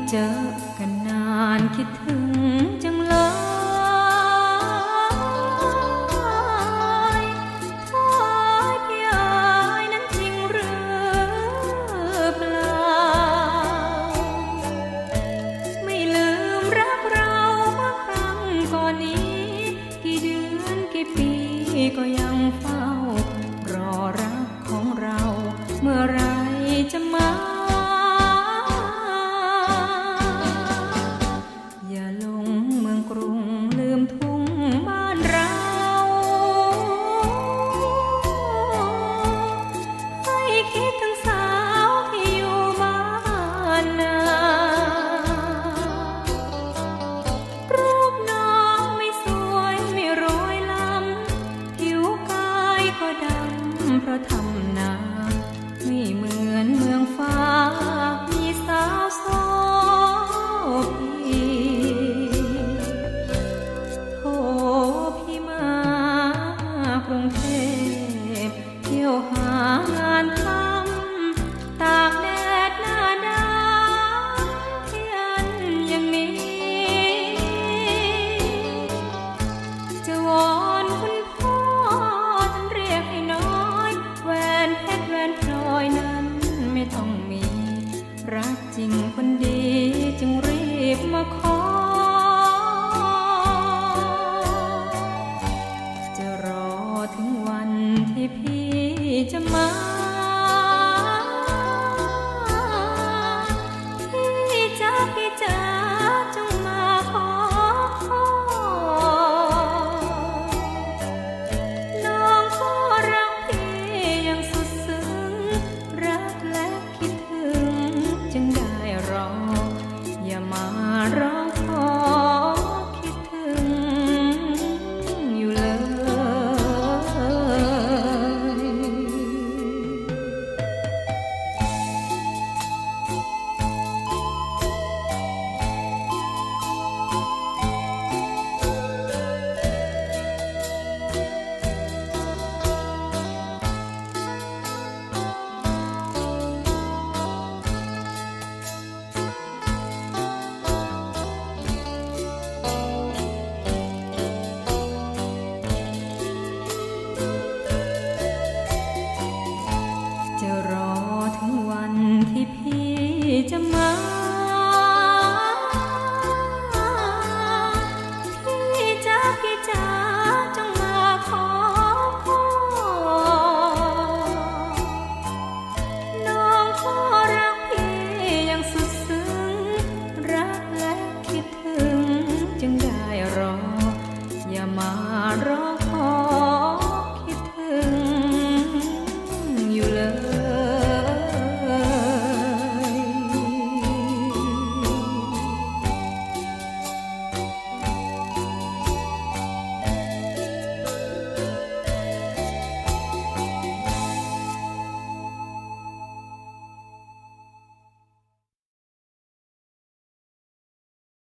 เจอกันนานคิดถึงจังเลยโอ้ยพี่อายนั้นจริงหรือเปล่าไม่ลืมรักเราเมื่อครั้งก่อนนี้กี่เดือนกี่ปีก็ยังเฝ้ารอรักของเราเมื่อไรจะมาเพราะทำนาไม่เหมือนเมืองฟ้ามีสาวโสพีโทพี่มากรุงเทพเที่ยวหางานทำตากแดดหน้าดำเทียนอย่างนี้จะวอนคุณพ่อท่านเรียกให้น้อยแหวนเพชรแหวนพลอยนั้นไม่ต้องมีรักจริงคนดีจึงรีบมาขอจะรอถึงวันที่พี่จะมาพี่จ๋าพี่จ๋าจงมาขอน้องก็รักพี่ยังสุดซึ้งรักและคิดถึงจึงได้รออย่ามาร้องขอคิดถึงอยู่เลยจะรอถึงวันที่พี่จะมาพี่จ๋าพี่จ๋าจงมาขอพ่อน้องก็